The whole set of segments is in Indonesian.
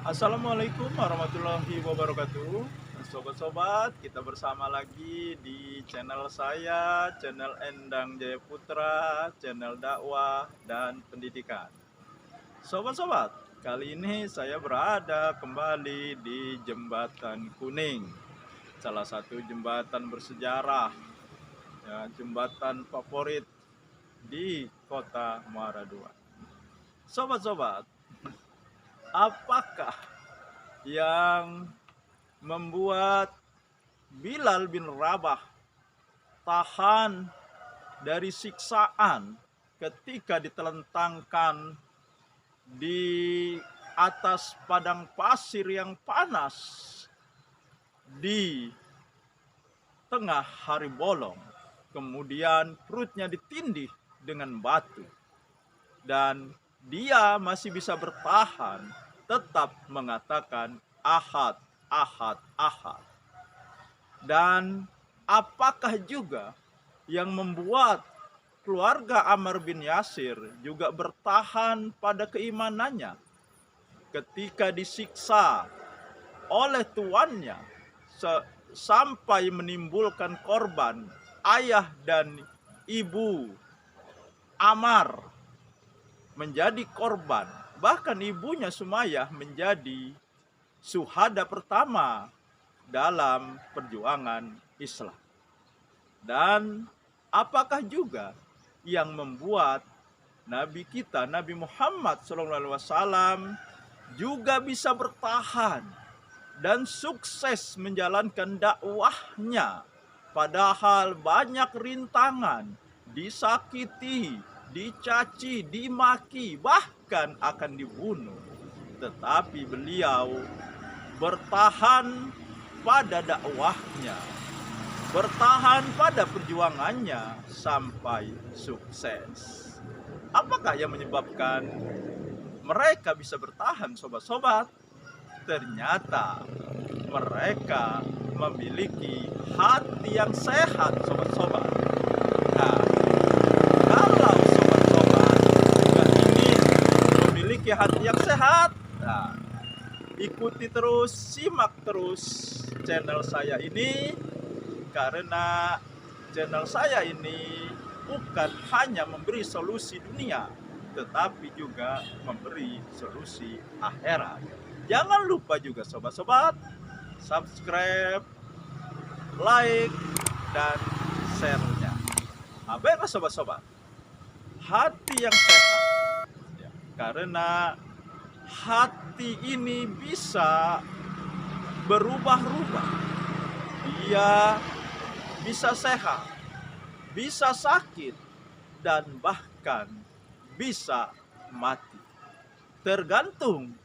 Assalamualaikum warahmatullahi wabarakatuh. Sobat-sobat, kita bersama lagi di channel saya, channel Endang Jaya Putra, channel dakwah dan pendidikan. Sobat-sobat, kali ini saya berada kembali di Jembatan Kuning, salah satu jembatan bersejarah, ya, jembatan favorit di kota Muara II. Sobat-sobat, apakah yang membuat Bilal bin Rabah tahan dari siksaan ketika ditelentangkan di atas padang pasir yang panas di tengah hari bolong, kemudian perutnya ditindih dengan batu, dan dia masih bisa bertahan, tetap mengatakan ahad, ahad, ahad. Dan apakah juga yang membuat keluarga Ammar bin Yasir juga bertahan pada keimanannya ketika disiksa oleh tuannya sampai menimbulkan korban ayah dan ibu Ammar menjadi korban, bahkan ibunya Sumayyah menjadi syuhada pertama dalam perjuangan Islam. Dan apakah juga yang membuat Nabi kita, Nabi Muhammad SAW juga bisa bertahan dan sukses menjalankan dakwahnya, padahal banyak rintangan, disakiti, dicaci, dimaki, bahkan akan dibunuh. Tetapi beliau bertahan pada dakwahnya, bertahan pada perjuangannya sampai sukses. Apakah yang menyebabkan mereka bisa bertahan, sobat-sobat? Ternyata mereka memiliki hati yang sehat, sobat-sobat. Nah, kalau sobat-sobat juga ingin memiliki hati yang sehat, nah, ikuti terus, simak terus channel saya ini, karena channel saya ini bukan hanya memberi solusi dunia, tetapi juga memberi solusi akhirat. Jangan lupa juga sobat-sobat, subscribe, like, dan share-nya. Baiklah sobat-sobat, hati yang sehat, ya, karena hati ini bisa berubah-ubah. Dia bisa sehat, bisa sakit, dan bahkan bisa mati. Tergantung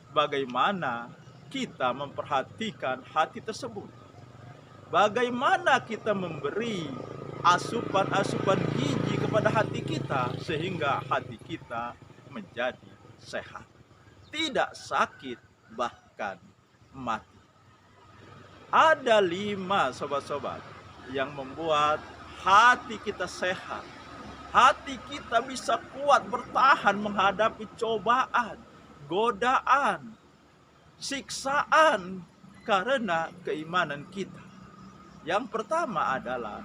bagaimana kita memperhatikan hati tersebut. Bagaimana kita memberi asupan-asupan gizi kepada hati kita sehingga hati kita menjadi sehat, tidak sakit, bahkan mati. Ada 5 sobat-sobat yang membuat hati kita sehat. Hati kita bisa kuat bertahan menghadapi cobaan, godaan, siksaan karena keimanan kita. Yang pertama adalah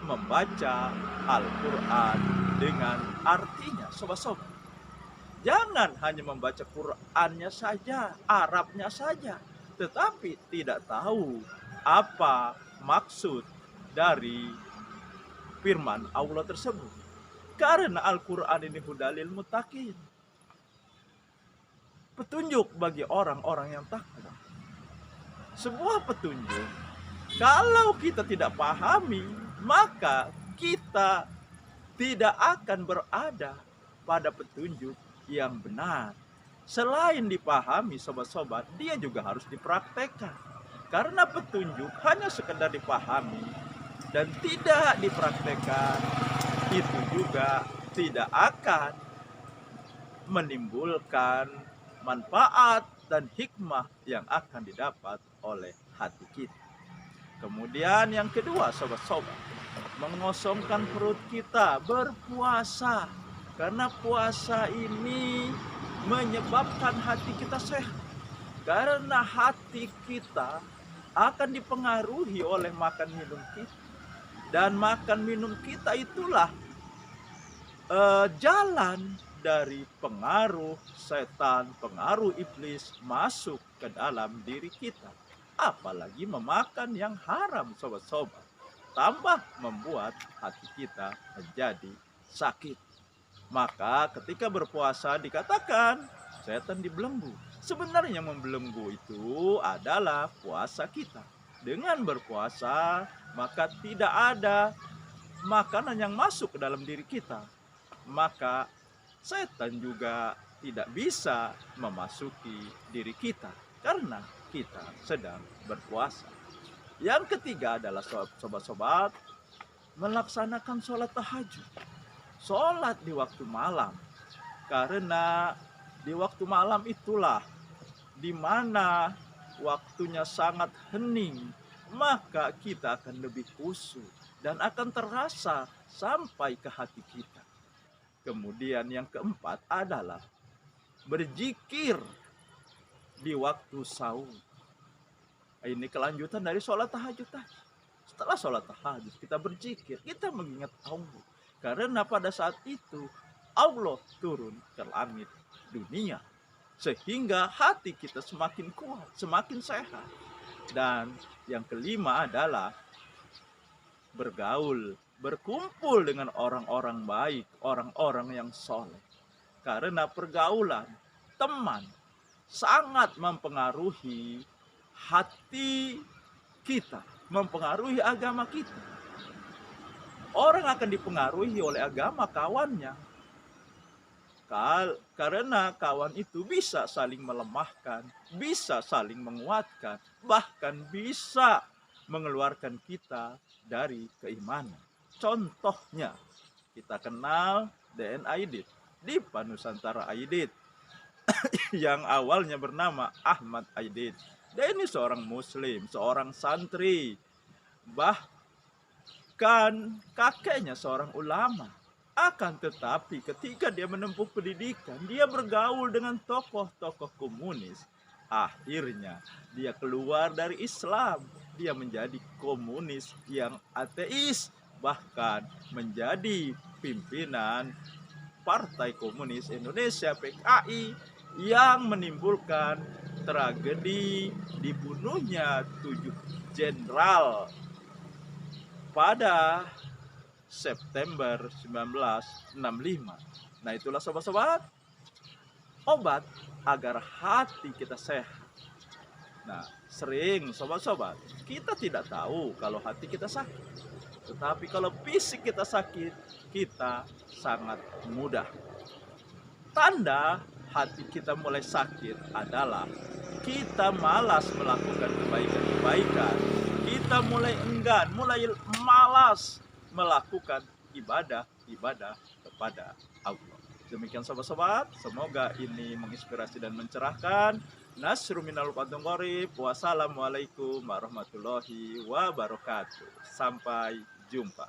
membaca Al-Quran dengan artinya, sobat-sobat. Jangan hanya membaca Qurannya saja, Arabnya saja, tetapi tidak tahu apa maksud dari firman Allah tersebut. Karena Al-Quran ini hudalil muttaqin, petunjuk bagi orang-orang yang takwa. Sebuah petunjuk, kalau kita tidak pahami, maka kita tidak akan berada pada petunjuk yang benar. Selain dipahami sobat-sobat, dia juga harus dipraktekkan. Karena petunjuk hanya sekedar dipahami dan tidak dipraktekkan, itu juga tidak akan menimbulkan manfaat dan hikmah yang akan didapat oleh hati kita. Kemudian yang kedua sobat-sobat, mengosongkan perut kita, berpuasa. Karena puasa ini menyebabkan hati kita sehat. Karena hati kita akan dipengaruhi oleh makan minum kita. Dan makan minum kita itulah jalan dari pengaruh setan, pengaruh iblis masuk ke dalam diri kita. Apalagi memakan yang haram, sobat-sobat. Tambah membuat hati kita menjadi sakit. Maka ketika berpuasa dikatakan setan dibelenggu. Sebenarnya membelenggu itu adalah puasa kita. Dengan berpuasa maka tidak ada makanan yang masuk ke dalam diri kita. Maka setan juga tidak bisa memasuki diri kita karena kita sedang berpuasa. Yang ketiga adalah sobat-sobat melaksanakan sholat tahajud. Sholat di waktu malam. Karena di waktu malam itulah di mana waktunya sangat hening, maka kita akan lebih khusyuk dan akan terasa sampai ke hati kita. Kemudian yang keempat adalah berzikir di waktu sahur. Ini kelanjutan dari sholat tahajud tadi. Setelah sholat tahajud kita berzikir, kita mengingat Allah. Karena pada saat itu Allah turun ke langit dunia. Sehingga hati kita semakin kuat, semakin sehat. Dan yang kelima adalah bergaul, berkumpul dengan orang-orang baik, orang-orang yang soleh. Karena pergaulan, teman, sangat mempengaruhi hati kita, mempengaruhi agama kita. Orang akan dipengaruhi oleh agama kawannya. Karena kawan itu bisa saling melemahkan, bisa saling menguatkan, bahkan bisa mengeluarkan kita dari keimanan. Contohnya, kita kenal DN Aidit, Dipa Nusantara Aidit, yang awalnya bernama Ahmad Aidit. Dia ini seorang muslim, seorang santri, bahkan kakeknya seorang ulama. Akan tetapi ketika dia menempuh pendidikan, dia bergaul dengan tokoh-tokoh komunis. Akhirnya dia keluar dari Islam, dia menjadi komunis yang ateis, bahkan menjadi pimpinan Partai Komunis Indonesia PKI yang menimbulkan tragedi dibunuhnya 7 jenderal pada September 1965. Nah itulah sobat-sobat, obat agar hati kita sehat. Nah sering sobat-sobat kita tidak tahu kalau hati kita sakit. Tetapi kalau fisik kita sakit, kita sangat mudah. Tanda hati kita mulai sakit adalah kita malas melakukan kebaikan-kebaikan. Kita mulai enggan, mulai malas melakukan ibadah kepada Allah. Demikian sobat-sobat, semoga ini menginspirasi dan mencerahkan. Nasru minal fathun qarib. Wassalamualaikum warahmatullahi wabarakatuh. Sampai jumpa.